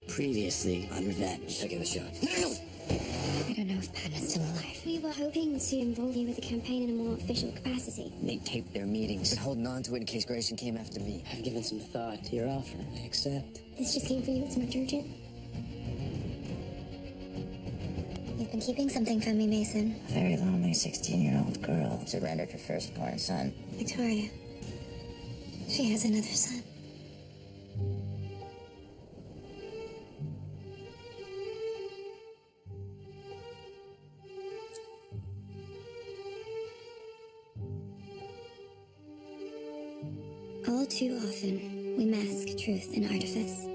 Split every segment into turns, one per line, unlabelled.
Previously on Revenge. Taking the shot. No!
I don't know if Padma's still alive. We were hoping to involve you with the campaign in a more official capacity.
They taped their meetings. Been holding on to it in case Grayson came after me. I've given some thought to your offer. I accept.
This just came for you. It's much urgent. You've been keeping something from me, Mason.
A very lonely 16-year-old girl surrendered her firstborn son.
Victoria. She has another son. All too often, we mask truth in artifice.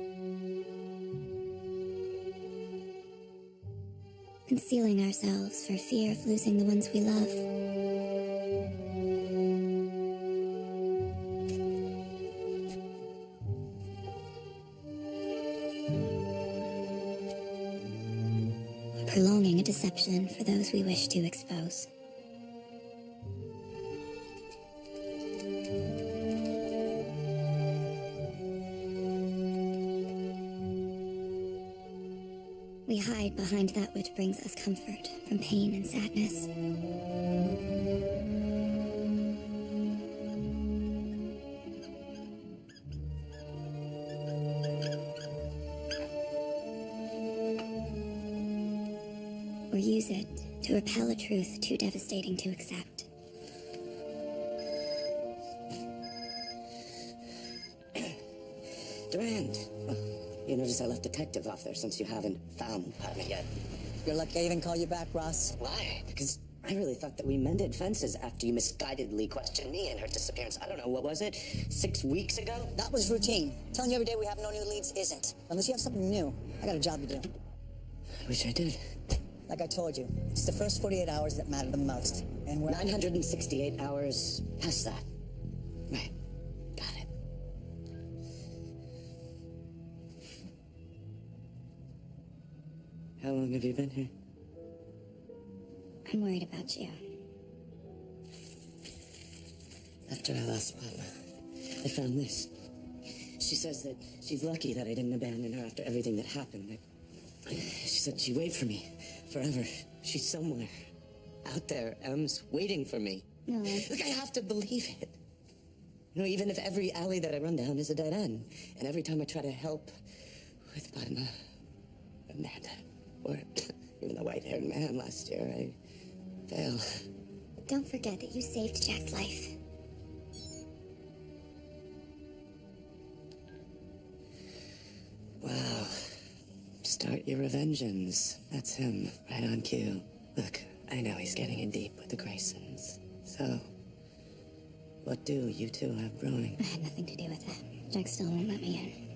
Concealing ourselves for fear of losing the ones we love. Prolonging a deception for those we wish to expose. We hide behind that which brings us comfort from pain and sadness. Or use it to repel a truth too devastating to accept.
Durand. You notice I left detective off there since you haven't found Padma yet.
You're lucky I even called you back, Ross.
Why? Because I really thought that we mended fences after you misguidedly questioned me and her disappearance. I don't know, what was it? 6 weeks ago?
That was routine. Telling you every day we have no new leads isn't. Unless you have something new. I got a job to do.
I wish I did.
Like I told you, it's the first 48 hours that matter the most. And we're
968 hours past that. Right. Got it. How long have you been here?
I'm worried about you.
After I lost Padma, I found this. She says that she's lucky that I didn't abandon her after everything that happened. She said she'd wait for me forever. She's somewhere out there, Ems, waiting for me.
No.
Look, I have to believe it. You know, even if every alley that I run down is a dead end, and every time I try to help with Padma, Amanda, or even the white-haired man last year, I fail.
Don't forget that you saved Jack's life.
Wow. Start your revengeance. That's him, right on cue. Look, I know he's getting in deep with the Graysons. So, what do you two have brewing?
I had nothing to do with that. Jack still won't let me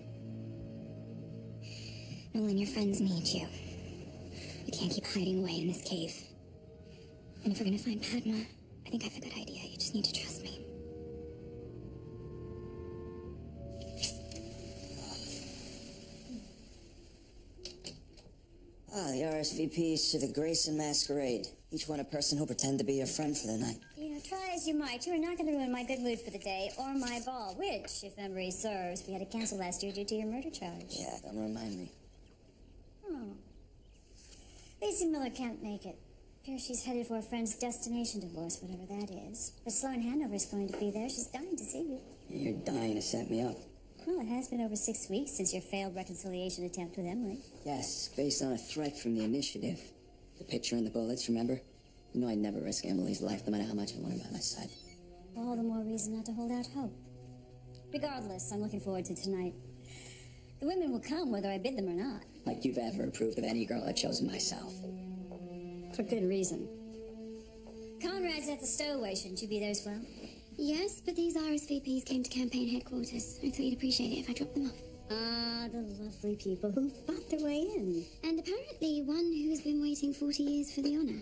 in. Nolan, your friends need you. We can't keep hiding away in this cave. And if we're gonna find Padma, I think I have a good idea. You just need to trust me.
Ah, the RSVPs to the Grayson Masquerade. Each one a person who'll pretend to be your friend for the night.
You know, try as you might, you are not going to ruin my good mood for the day or my ball, which, if memory serves, we had to cancel last year due to your murder charge.
Yeah, don't remind me.
Oh. Lacey Miller can't make it. Appears she's headed for a friend's destination divorce, whatever that is. But Sloan Hanover's going to be there. She's dying to see you.
You're dying to set me up.
Well, it has been over 6 weeks since your failed reconciliation attempt with Emily.
Yes, based on a threat from the initiative. The picture and the bullets, remember? You know I'd never risk Emily's life, no matter how much I want her by my side.
All the more reason not to hold out hope. Regardless, I'm looking forward to tonight. The women will come whether I bid them or not.
Like you've ever approved of any girl I've chosen myself.
For good reason. Conrad's at the stowaway. Shouldn't you be there as well?
Yes, but these RSVPs came to campaign headquarters. I thought you'd appreciate it if I dropped them off.
Ah, the lovely people who fought their way in.
And apparently one who's been waiting 40 years for the honor.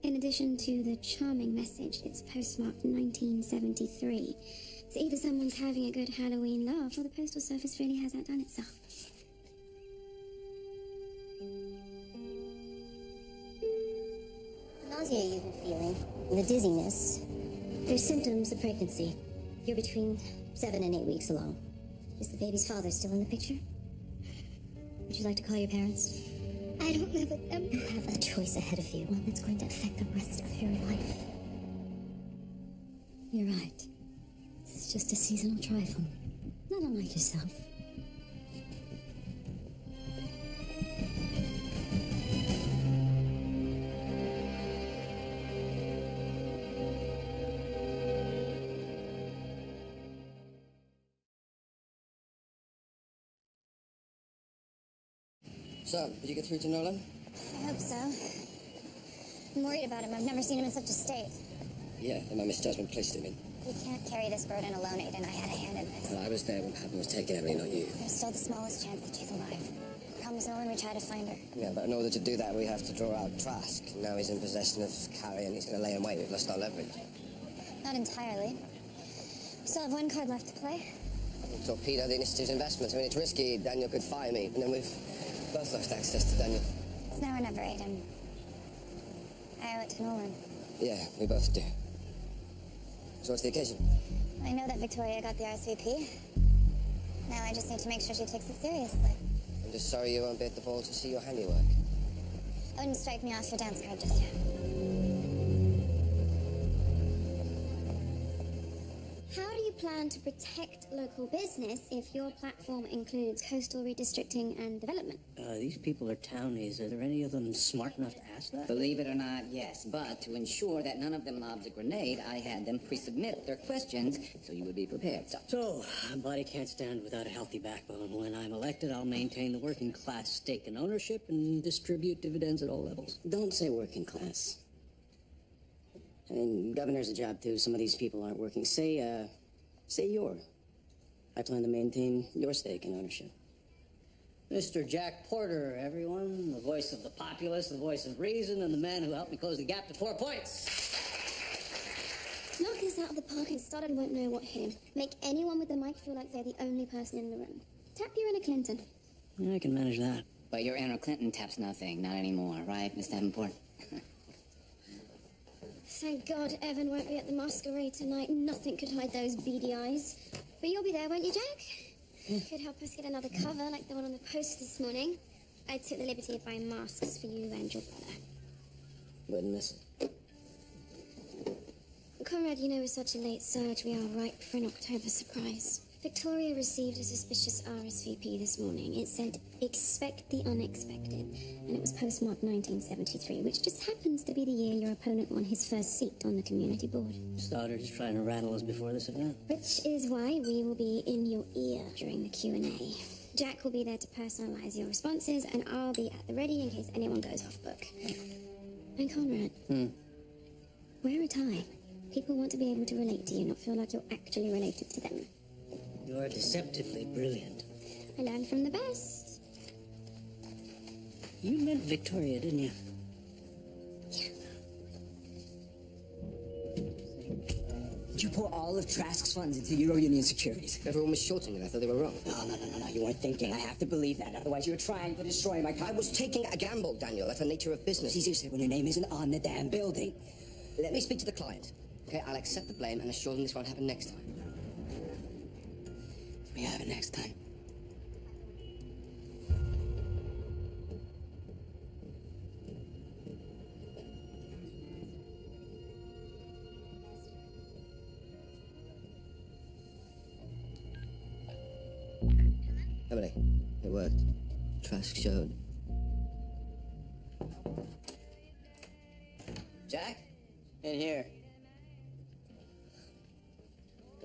In addition to the charming message, it's postmarked 1973. So either someone's having a good Halloween laugh, or the postal service really has outdone itself.
The nausea you've been feeling, and the dizziness, they're symptoms of pregnancy. You're between 7 and 8 weeks along. Is the baby's father still in the picture? Would you like to call your parents?
I don't live with them.
You have a choice ahead of you, one that's going to affect the rest of your life. You're right. This is just a seasonal trifle. Not unlike yourself.
So, did you get through to Nolan?
I hope so. I'm worried about him. I've never seen him in such a state.
Yeah, and my misjudgment placed him in.
We can't carry this burden alone, Aiden. I had a hand in this.
Well, I was there when Patton was taken, Emily, not you.
There's still the smallest chance that she's alive. Promise Nolan we try to find her.
Yeah, but in order to do that, we have to draw out Trask. Now he's in possession of Carrie, and he's going to lay in wait. We've lost our leverage.
Not entirely. We still have one card left to play.
We'll torpedo the Initiative's investments. I mean, it's risky. Daniel could fire me, and then we've both lost access to Daniel.
It's now or never, Aiden. I owe it to Nolan.
Yeah, we both do. So what's the occasion?
I know that Victoria got the RSVP. Now I just need to make sure she takes it seriously.
I'm just sorry you won't be at the ball to see your handiwork.
It wouldn't strike me off your dance card just yet.
How do you plan to protect local business if your platform includes coastal redistricting and development?
These people are townies. Are there any of them smart enough to ask that?
Believe it or not, yes. But to ensure that none of them lobs a grenade, I had them pre-submit their questions so you would be prepared.
So, a body can't stand without a healthy backbone. When I'm elected, I'll maintain the working class stake in ownership and distribute dividends at all levels.
Don't say working class. I mean, governor's a job, too. Some of these people aren't working. Say your. I plan to maintain your stake in ownership.
Mr. Jack Porter, everyone. The voice of the populace, the voice of reason, and the man who helped me close the gap to 4 points.
Knock this out of the park and Stoddard won't know what hit him. Make anyone with the mic feel like they're the only person in the room. Tap your inner Clinton.
Yeah, I can manage that.
But your inner Clinton taps nothing, not anymore, right, Miss Davenport?
Thank God Evan won't be at the masquerade tonight. Nothing could hide those beady eyes. But you'll be there, won't you, Jack? Could help us get another cover like the one on the post this morning. I took the liberty of buying masks for you and your brother.
Wouldn't miss it.
Conrad, you know with such a late surge, we are ripe for an October surprise. Victoria received a suspicious RSVP this morning. It said, expect the unexpected, and it was postmarked 1973, which just happens to be the year your opponent won his first seat on the community board.
Stoddard's trying to rattle us before this event.
Which is why we will be in your ear during the Q&A. Jack will be there to personalize your responses, and I'll be at the ready in case anyone goes off book. And Conrad, wear a tie. People want to be able to relate to you, not feel like you're actually related to them.
You're deceptively brilliant.
I learned from the best.
You meant Victoria, didn't you?
Yeah.
Did you pour all of Trask's funds into Euro Union securities?
Everyone was shorting it. I thought they were wrong.
No. You weren't thinking. I have to believe that. Otherwise, you were trying to destroy my
I
company.
was taking a gamble, Daniel. That's the nature of business.
It's easier to say when your name isn't on the damn building.
Let me speak to the client. Okay, I'll accept the blame and assure them this won't happen next time.
We have it next time.
Emily, it worked. Trask showed.
Jack? In here.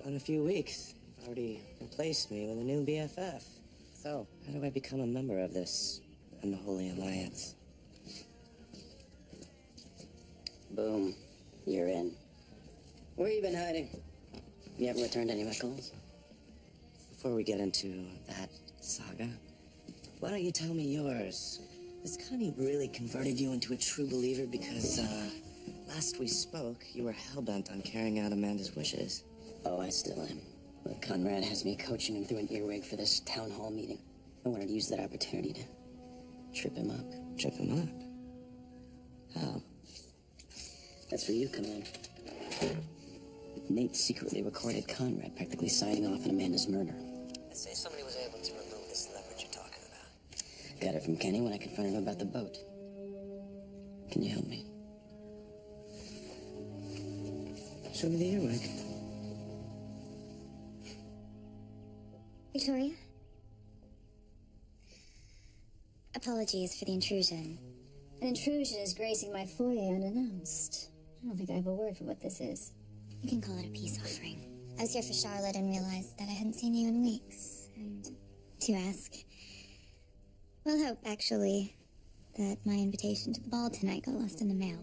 Gone a few weeks. Already replaced me with a new BFF. So, how do I become a member of this unholy alliance?
Boom. You're in. Where you been hiding? You haven't returned any of my calls?
Before we get into that saga, why don't you tell me yours? Has Connie really converted you into a true believer? Because, last we spoke, you were hell-bent on carrying out Amanda's wishes.
Oh, I still am. But Conrad has me coaching him through an earwig for this town hall meeting. I wanted to use that opportunity to trip him up.
Trip him up? How?
That's where you come in. Nate secretly recorded Conrad practically signing off on Amanda's murder.
Let's say somebody was able to remove this leverage you're talking about.
got it from Kenny when I confronted him about the boat. Can you help me?
Show me the earwig.
Victoria? Apologies for the intrusion. An intrusion is gracing my foyer unannounced. I don't think I have a word for what this is. You can call it a peace offering. I was here for Charlotte and realized that I hadn't seen you in weeks. And to ask, well, hope, actually, that my invitation to the ball tonight got lost in the mail.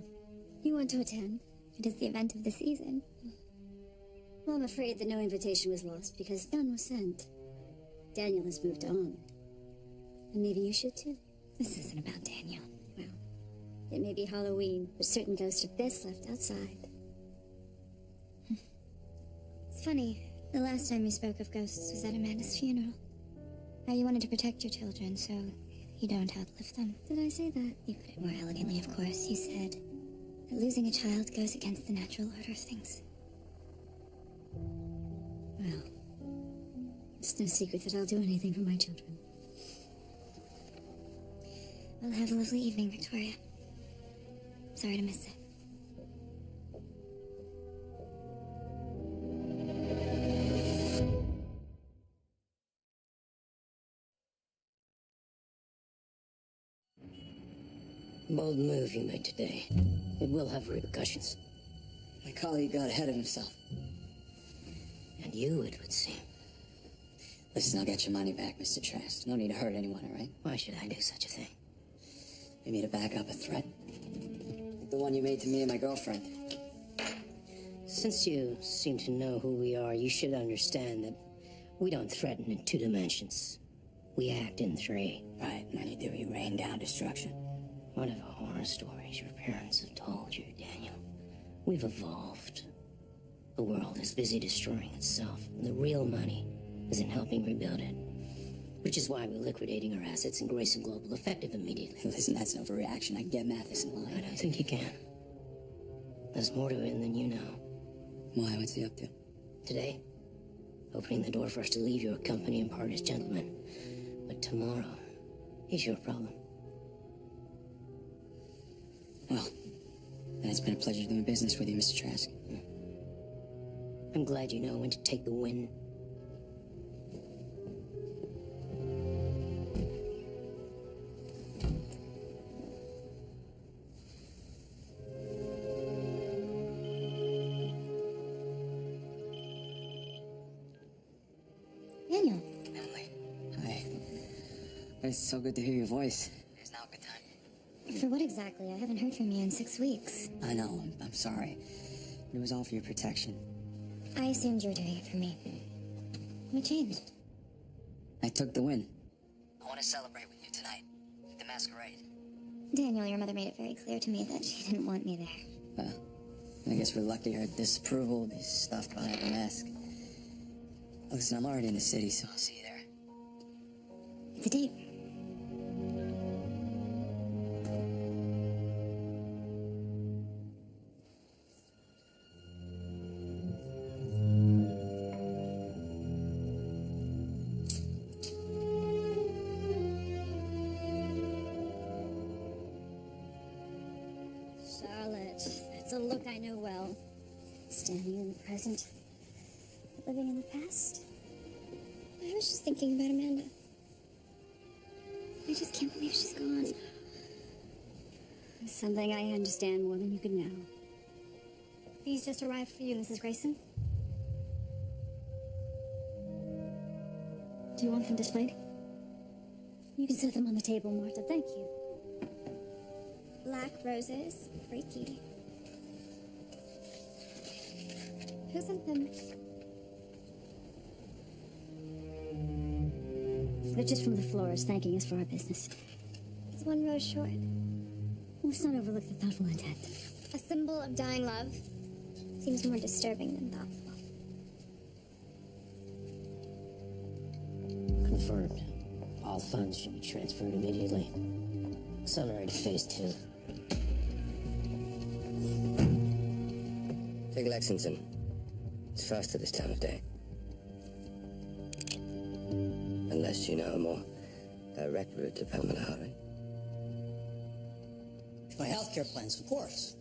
You want to attend? It is the event of the season. Well, I'm afraid that no invitation was lost because none was sent. Daniel has moved on. And maybe you should too. This isn't about Daniel. Well, it may be Halloween, but certain ghosts are best left outside. It's funny. The last time you spoke of ghosts was at Amanda's funeral. How you wanted to protect your children so you don't outlive them. Did I say that? You put it more elegantly, of course. You said that losing a child goes against the natural order of things. Well, it's no secret that I'll do anything for my children. Well, have a lovely evening, Victoria. Sorry to miss it.
Bold move you made today. It will have repercussions.
My colleague got ahead of himself.
And you, it would seem.
Listen, I'll get your money back, Mr. Trask. No need to hurt anyone, all right?
Why should I do such a thing?
Maybe to back up a threat. Like the one you made to me and my girlfriend.
Since you seem to know who we are, you should understand that we don't threaten in 2 dimensions. We act in 3.
Right, and then you do, you rain down destruction.
Whatever horror stories your parents have told you, Daniel, we've evolved. The world is busy destroying itself, and the real money is in helping rebuild it. Which is why we're liquidating our assets and Grayson Global effective immediately.
Listen, that's no overreaction. I get Matheson lying.
I don't think you can. There's more to it than you know.
Why? What's he up to?
Today, opening the door for us to leave your company and part as gentlemen. But tomorrow, he's your problem.
Well, then it's been a pleasure doing business with you, Mr. Trask.
I'm glad you know when to take the win.
Daniel.
Emily. Hi. It's so good to hear your voice. It's now a good time.
For what exactly? I haven't heard from you in 6 weeks.
I know, I'm sorry. But it was all for your protection.
I assumed you were doing it for me. What changed?
I took the win. I want to celebrate with you tonight. At the masquerade.
Daniel, your mother made it very clear to me that she didn't want me there.
I guess we're lucky her disapproval will be stuffed behind the mask. Listen, I'm already in the city, so I'll see you there.
It's a date. Charlotte, that's a look I know well. Standing in the present, living in the past.
I was just thinking about Amanda. I just can't believe she's gone.
It's something I understand more than you could know. These just arrived for you, Mrs. Grayson. Do you want them displayed? You can set them on the table, Martha. Thank you.
Black roses. Freaky. Who sent them?
They're just from the florist thanking us for our business.
It's one rose short.
Let's not overlook the thoughtful intent.
A symbol of dying love. Seems more disturbing than thoughtful.
Confirmed. All funds should be transferred immediately. Accelerate to phase 2.
Take Lexington. It's fast at this time of day. Unless you know a more direct route to Palmanaharing.
My healthcare plans, of course.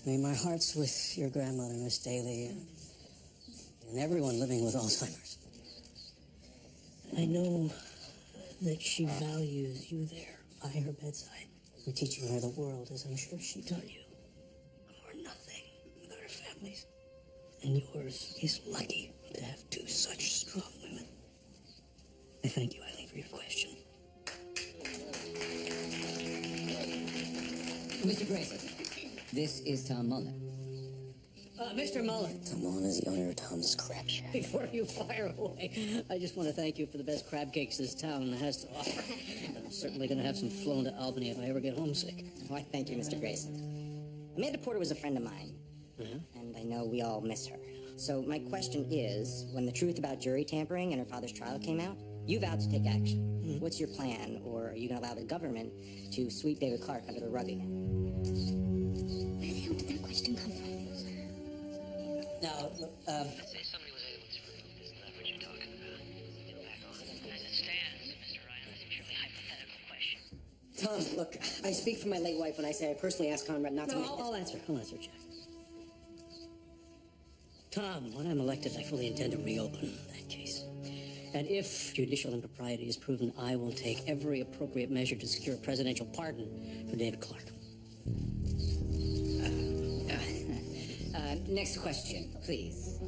I mean, my heart's with your grandmother, Miss Daly, and everyone living with Alzheimer's.
I know that she values you there by her bedside.
I'm teaching her the world, as I'm sure she
Taught you are nothing without our families. And yours is lucky to have two such strong women. I thank you, Eileen, for your question.
Mr. Grayson, this is Tom Muller.
Mr. Muller,
Tom Mullen is the owner of Tom's Crab Shack.
before you fire away, I just want to thank you for the best crab cakes this town has to offer. I'm certainly going to have some flown to Albany if I ever get homesick.
Why, thank you, Mr. Grayson. Amanda Porter was a friend of mine, and I know we all miss her. So my question is, when the truth about jury tampering and her father's trial came out, you vowed to take action. What's your plan, or are you going to allow the government to sweep David Clark under the rug again?
Where the hell did that question come from?
Now, look,
Say somebody was able to remove this leverage you're talking about. Get back on it. As it stands, Mr. Ryan, that's a purely hypothetical question.
Tom, look, I speak for my late wife when I say I personally asked Conrad not to
No,
make this.
I'll answer, Jack. Tom, when I'm elected, I fully intend to reopen that case. And if judicial impropriety is proven, I will take every appropriate measure to secure a presidential pardon for David Clark.
Next question, please.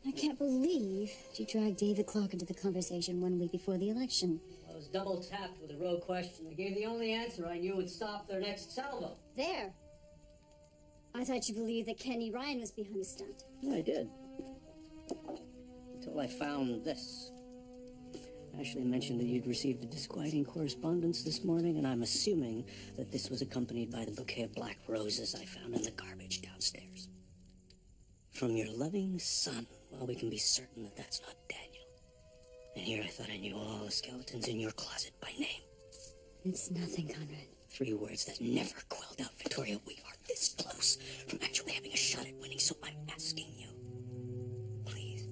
I can't believe you dragged David Clark into the conversation 1 week before the election.
I was double tapped with a rogue question. I gave the only answer I knew would stop their next salvo.
There. I thought you believed that Kenny Ryan was behind the stunt.
I did. Until I found this. Ashley mentioned that you'd received a disquieting correspondence this morning, and I'm assuming that this was accompanied by the bouquet of black roses I found in the garbage downstairs. From your loving son. Well, we can be certain that that's not Daniel. And here I thought I knew all the skeletons in your closet by name.
It's nothing, Conrad.
3 words that never quelled out Victoria. We are this close from actually having a shot at winning, so I'm asking you. Please.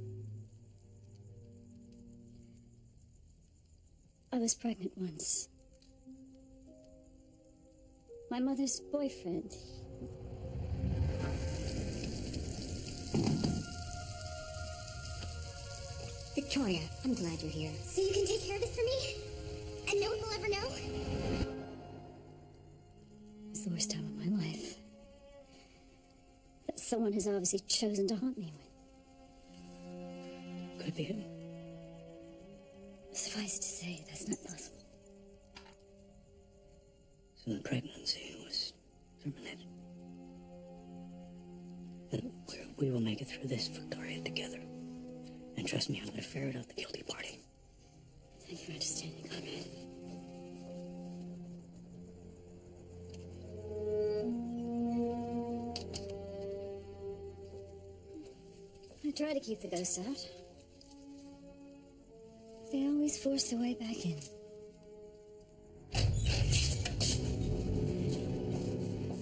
I was pregnant once. My mother's boyfriend.
Victoria, I'm glad you're here. So you can take care of this for me? And no one will ever know?
It's the worst time of my life. That someone has obviously chosen to haunt me with.
Could it be him?
Suffice it to say, that's not possible.
So the pregnancy was terminated. Then we will make it through this, Victoria, together. And trust me, I'm going to ferret out the guilty party.
Thank you for understanding, Conrad. I try to keep the ghosts out. They always force their way back in.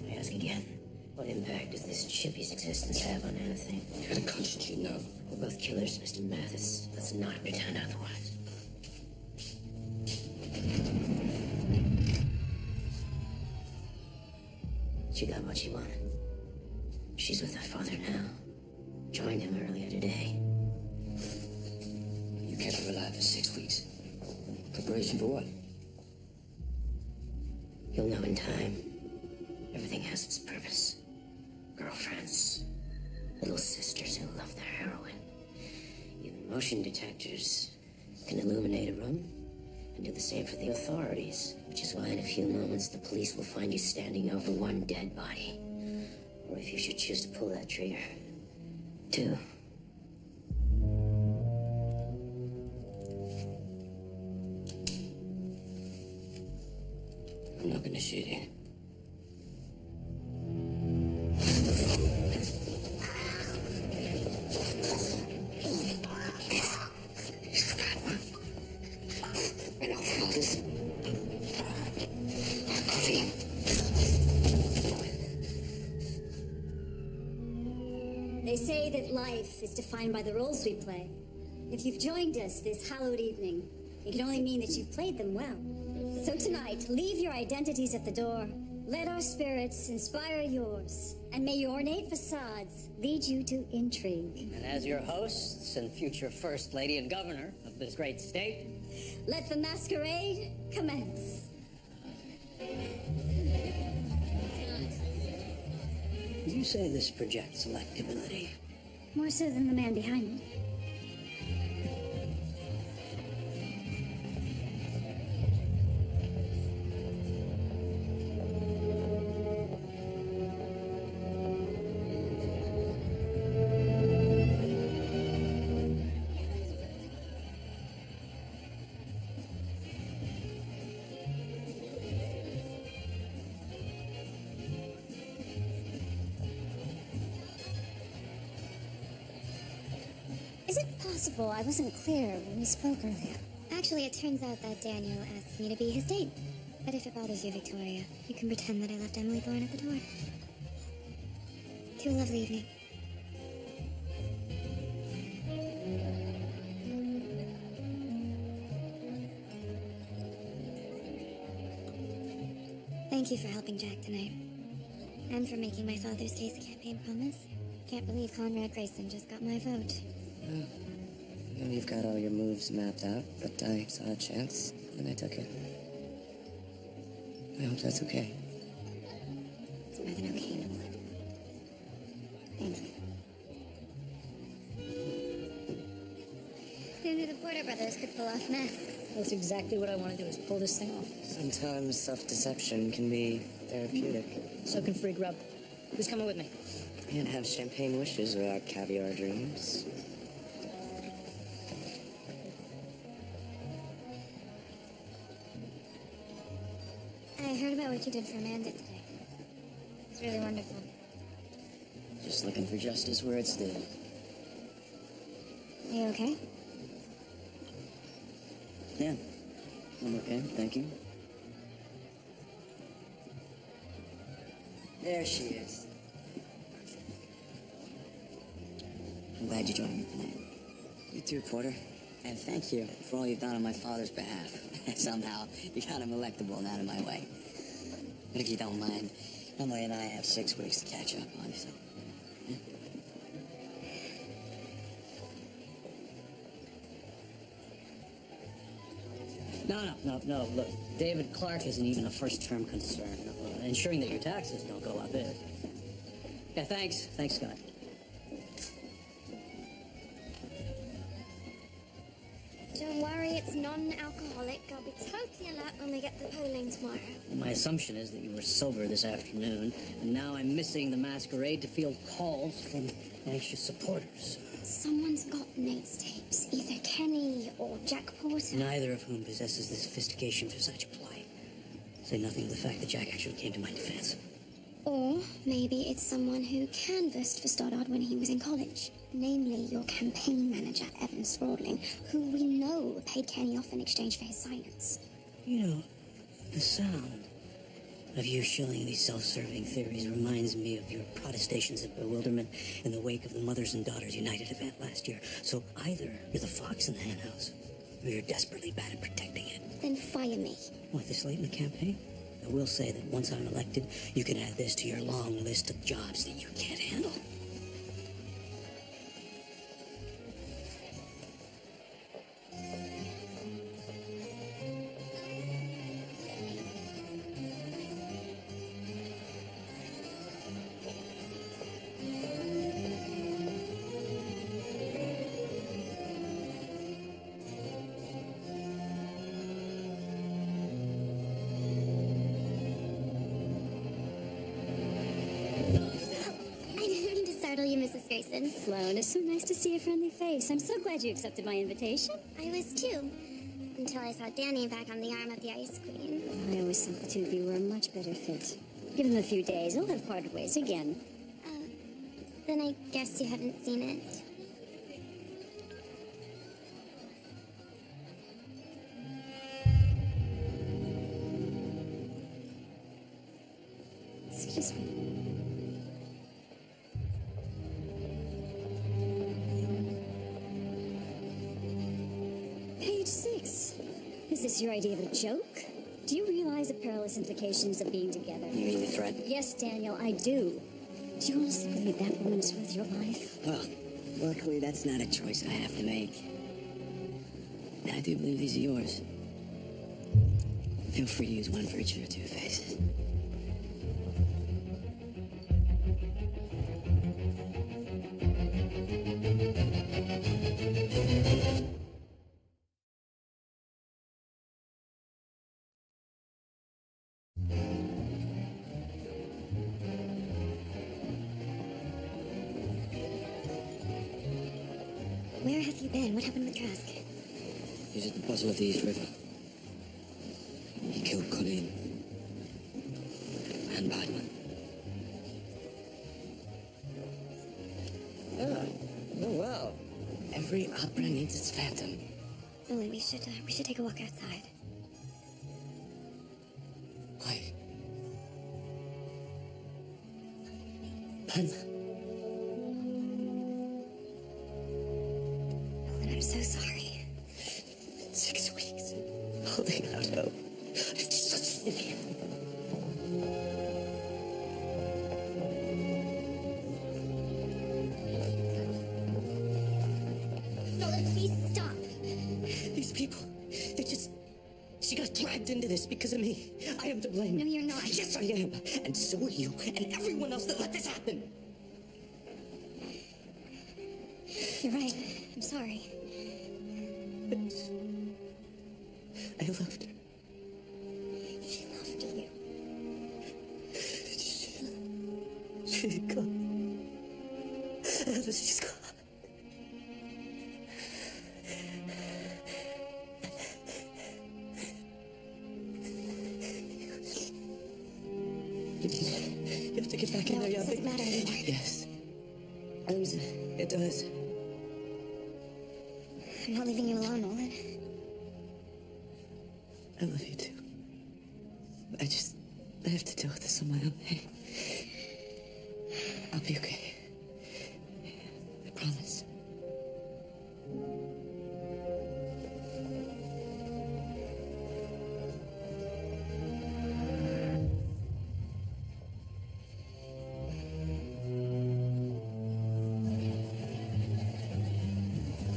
I ask again, what impact does this chippy's existence have on anything?
You had a conscience, you know.
We're both killers, Mr. Mathis. Let's not pretend otherwise. She got what she wanted. She's with her father now. Joined him earlier today.
You kept her alive for 6 weeks. Preparation for what?
You'll know in time. Everything has its purpose. Girlfriends. Little sisters who love their heroine. Even motion detectors can illuminate a room and do the same for the authorities. Which is why in a few moments the police will find you standing over one dead body. Or if you should choose to pull that trigger, 2.
I'm not gonna shoot you.
coffee.
They say that life is defined by the roles we play. If you've joined us this hallowed evening, it can only mean that you've played them well. So tonight, leave your identities at the door. Let our spirits inspire yours, and may your ornate facades lead you to intrigue.
And as your hosts and future First Lady and Governor of this great state,
let the masquerade commence.
You say this projects electability.
More so than the man behind me. Is it possible I wasn't clear when we spoke earlier?
Actually, it turns out that Daniel asked me to be his date. But if it bothers you, Victoria, you can pretend that I left Emily Thorne at the door. To a lovely evening. Thank you for helping Jack tonight. And for making my father's case a campaign promise. Can't believe Conrad Grayson just got my vote.
Well, you've got all your moves mapped out, but I saw a chance, and I took it. I hope that's okay.
It's more than okay, Nolan. Thank you. Who knew the Porter brothers could pull off masks?
That's exactly what I want to do, is pull this thing off.
Sometimes self-deception can be therapeutic.
So can free grub. Who's coming with me?
Can't have champagne wishes without caviar dreams.
I heard about what you did for Amanda today. It's really wonderful.
Just looking for justice where it's due.
Are you okay?
Yeah, I'm okay, thank you. There she is. I'm glad you joined me tonight. You too, Porter. And thank you for all you've done on my father's behalf. Somehow, you got him electable and out of my way. But if you don't mind, Emily and I have 6 weeks to catch up on, so... yeah.
No. Look, David Clark isn't even a first-term concern. Ensuring that your taxes don't go up is. Yeah, thanks, Scott.
Don't worry, it's non-alcoholic. I'll be totally alert when we get the polling tomorrow.
My assumption is that you were sober this afternoon, and now I'm missing the masquerade to field calls from anxious supporters.
Someone's got Nate's tapes, either Kenny or Jack Porter.
Neither of whom possesses the sophistication for such a ploy. Say nothing of the fact that Jack actually came to my defense.
Or maybe it's someone who canvassed for Stoddard when he was in college. Namely, your campaign manager, Evan Spradling, who we know paid Kenny off in exchange for his silence.
You know, the sound of you shilling these self-serving theories reminds me of your protestations of bewilderment in the wake of the Mothers and Daughters United event last year. So either you're the fox in the henhouse, or you're desperately bad at protecting it.
Then fire me.
What, this late in the campaign? I will say that once I'm elected, you can add this to your long list of jobs that you can't handle.
Sloan, it's so nice to see a friendly face. I'm so glad you accepted my invitation.
I was too. Until I saw Danny back on the arm of the Ice Queen.
I always thought the two of you were a much better fit. Give them a few days, they'll have parted ways again.
Then I guess you haven't seen it. Excuse me. Page 6. Is this your idea of a joke? Do you realize the perilous implications of being together?
You mean the threat?
Yes, Daniel, I do. Do you honestly believe that woman is worth your life?
Well, luckily that's not a choice I have to make. And I do believe these are yours. Feel free to use one for each of your two faces.
Where have you been? What happened with Trask?
He's at the puzzle of the East River. He killed Colleen. And Bidman.
Oh, well. Every opera needs its phantom.
Lily, we should take a walk outside.
Why? Pun.
Nolan, I'm so sorry.
6 weeks. Holding out hope. Just sit here.
Nolan, please stop.
These people, she got dragged into this because of me. I am to blame.
No, you're not.
Yes, I am. And so are you and everyone else that let this happen.
You're right. I'm sorry.
I loved her.
She loved you.
She's gone. She's gone. You have to get back in there,
It doesn't matter anymore.
Yes. It does.
I'm not leaving you alone, Nolan.
I love you too. I have to deal with this on my own. Hey, I'll be okay. I promise.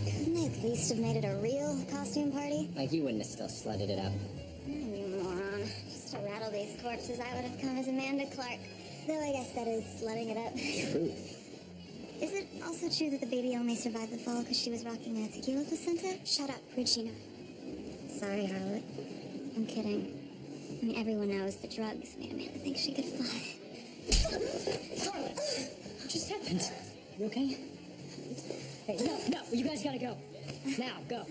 Couldn't they at least have made it a real costume party?
Like, you wouldn't have still slutted it up.
You moron. Just to rattle these corpses, I would have come as Amanda Clark. Though I guess that is slutting it up.
Truth.
Is it also true that the baby only survived the fall because she was rocking a tequila placenta? Shut up, Regina. Sorry, Harlot. I'm kidding. I mean, everyone knows that drugs made Amanda think she could fly.
Charlotte! What just happened? You okay? Hey, no, you guys gotta go. Now, go.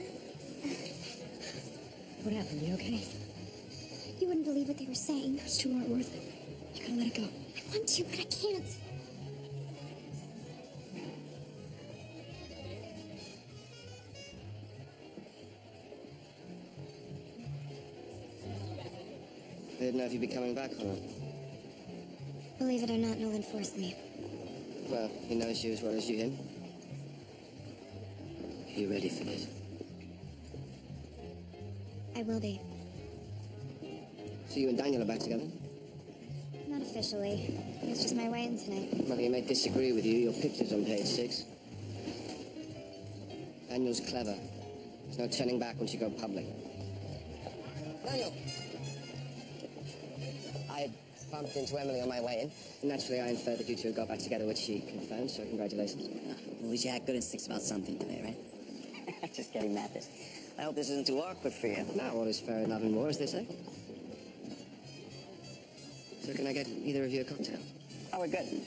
What happened? You okay?
You wouldn't believe what they were saying.
Those two aren't worth it. You gotta let it go.
I want to, but I can't.
I didn't know if you'd be coming back or not.
Believe it or not, Nolan forced me.
Well, he knows you as well as you him.
Are you ready for this?
I will be.
So you and Daniel are back together?
Not officially. It was just my way in tonight.
Well, he may disagree with you. Your picture's on page 6. Daniel's clever. There's no turning back once you go public. Daniel! I bumped into Emily on my way in. And naturally, I inferred that you two got back together, which she confirmed, so congratulations.
At least you had good instincts about something today, right? Just kidding, Mathis. I hope this isn't too awkward for you.
Now, all is fair in love and war, as they say. So can I get either of you a cocktail?
Oh, we're good.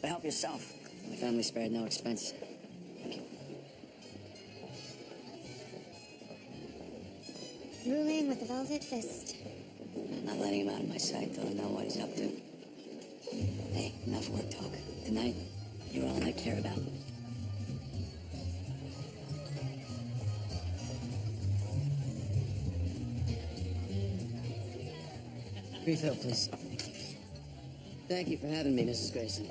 But help yourself. My family spared no expense. Thank you.
Ruling with a velvet fist.
Not letting him out of my sight, though. I know what he's up to. Hey, enough work talk. Tonight, you're all I care about.
Refill, please. Thank you for having me, Mrs. Grayson.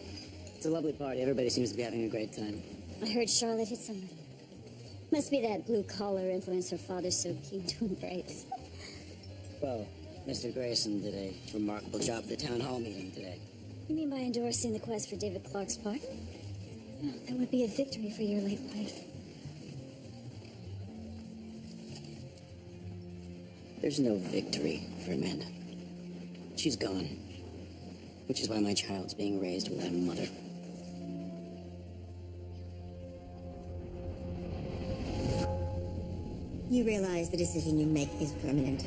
It's a lovely party. Everybody seems to be having a great time.
I heard Charlotte hit someone. Must be that blue-collar influence her father's so keen to embrace.
Well, Mr. Grayson did a remarkable job at the town hall meeting today.
You mean by endorsing the quest for David Clark's pardon? Oh, that would be a victory for your late wife.
There's no victory for Amanda. She's gone. Which is why my child's being raised without a mother.
You realize the decision you make is permanent.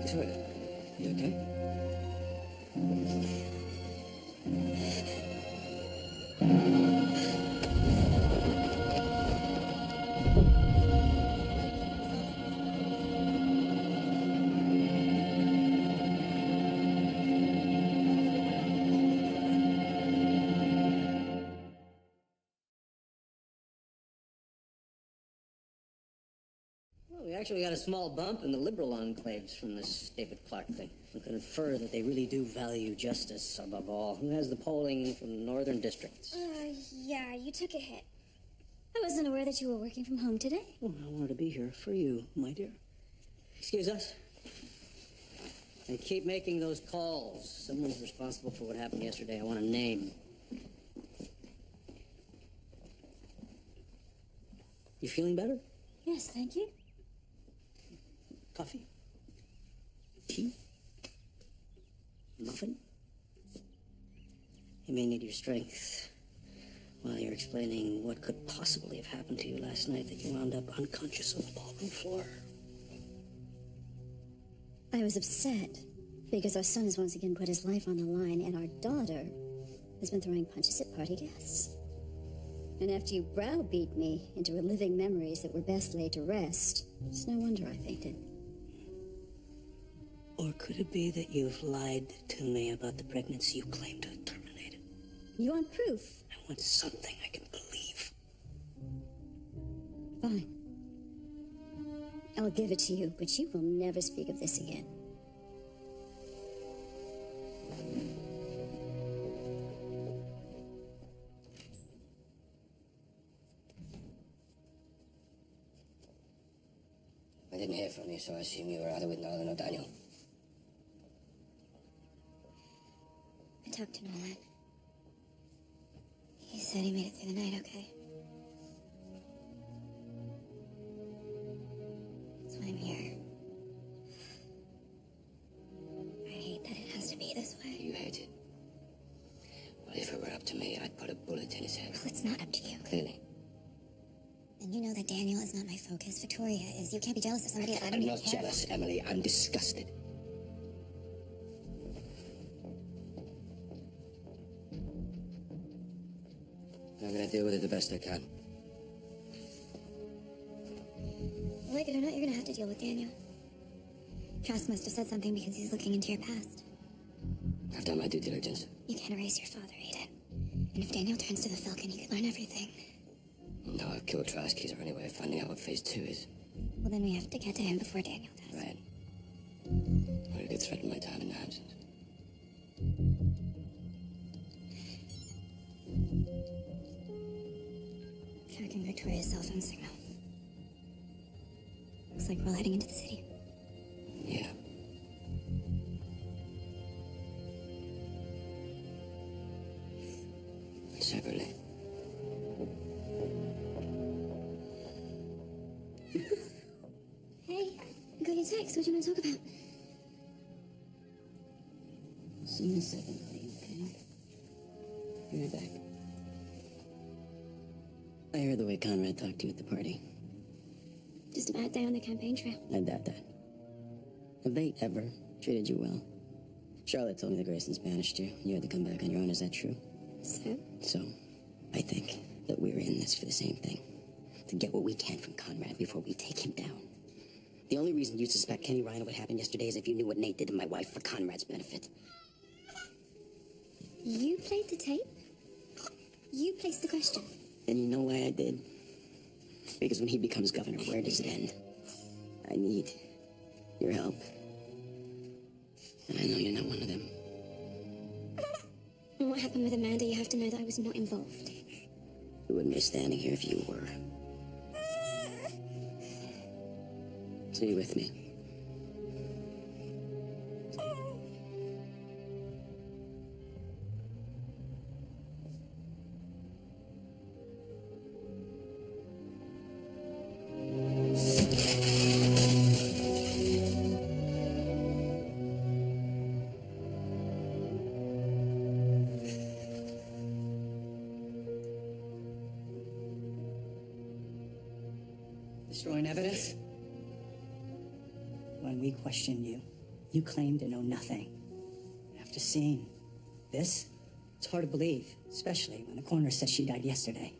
Victoria, you okay? Well, we actually got a small bump in the liberal enclaves from this David Clark thing. We can infer that they really do value justice above all. Who has the polling from the northern districts?
Yeah, you took a hit. I wasn't aware that you were working from home today.
Well, I wanted to be here for you, my dear. Excuse us. And keep making those calls. Someone's responsible for what happened yesterday. I want a name. You feeling better?
Yes, thank you.
Coffee? Tea? Muffin? You may need your strength while you're explaining what could possibly have happened to you last night that you wound up unconscious on the ballroom floor.
I was upset because our son has once again put his life on the line, and our daughter has been throwing punches at party guests. And after you browbeat me into reliving memories that were best laid to rest, it's no wonder I fainted.
Or could it be that you've lied to me about the pregnancy you claim to have terminated?
You want proof?
I want something I can believe.
Fine. I'll give it to you, but you will never speak of this again.
I didn't hear from you, so I assume you were either with Nolan or Daniel.
I talked to Nolan. He said he made it through the night okay. That's why I'm here. I hate that it has to be this way.
You hate it? Well, if it were up to me, I'd put a bullet in his head.
Well, it's not up to you.
Clearly.
And you know that Daniel is not my focus. Victoria is. You can't be jealous of somebody that I don't
I'm
even
not
care
jealous, Emily. I'm disgusted. I'm gonna deal with it the best I can.
Like it or not, you're gonna have to deal with Daniel. Trask must have said something because he's looking into your past.
I've done my due diligence.
You can't erase your father, Aiden. And if Daniel turns to the Falcon, he could learn everything.
No, I've killed Trask. He's our only way of finding out what phase 2 is.
Well, then we have to get to him before Daniel does.
Right. Or you could threaten my time in the absence.
Tracking Victoria's cell phone signal. Looks like we're heading into the city.
Yeah. But separately.
Hey, I got your text. What do you want to talk about?
See you in a second, buddy, okay? Be right back. I heard the way Conrad talked to you at the party.
Just a bad day on the campaign trail.
I doubt that. Have they ever treated you well? Charlotte told me the Graysons banished you. You had to come back on your own. Is that true?
So,
I think that we're in this for the same thing. To get what we can from Conrad before we take him down. The only reason you suspect Kenny Ryan of what happened yesterday is if you knew what Nate did to my wife for Conrad's benefit.
you played the tape? You placed the question?
And you know why I did? Because when he becomes governor, where does it end? I need your help. And I know you're not one of them.
And what happened with Amanda? You have to know that I was not involved.
You wouldn't be standing here if you were. So you with me?
Destroying evidence? When we questioned you, you claimed to know nothing. After seeing this, it's hard to believe, especially when the coroner says she died yesterday.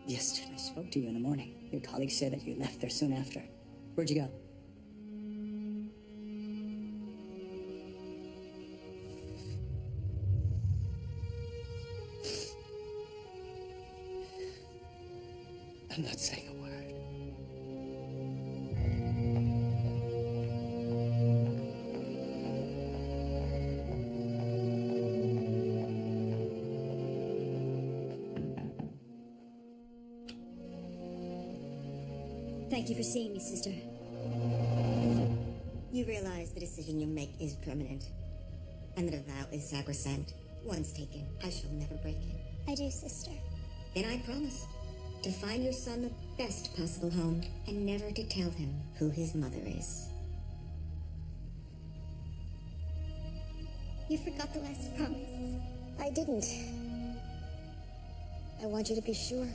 Yesterday, I spoke to you in the morning. Your colleague said that you left there soon after. Where'd you go?
I'm not saying a word.
Thank you for seeing me, sister. You realize the decision you make is permanent, and that a vow is sacrosanct. Once taken, I shall never break it.
I do, sister.
Then I promise to find your son the best possible home, and never to tell him who his mother is.
You forgot the last promise.
I didn't. I want you to be sure.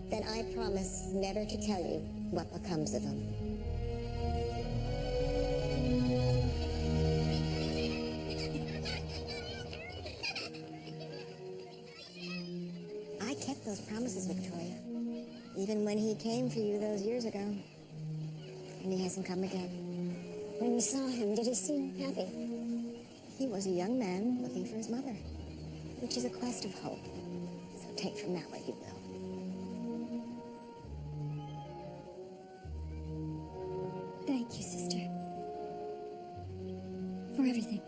Then I promise never to tell you what becomes of him. I kept those promises, Victoria. Even when he came for you those years ago. And he hasn't come again.
When you saw him, did he seem happy?
He was a young man looking for his mother, which is a quest of hope. So take from that what you will.
Thank you, sister. For everything.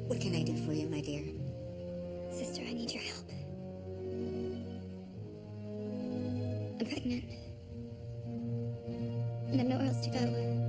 What can I do for you, my dear?
Sister, I need your help. I'm pregnant. And I've nowhere else to go.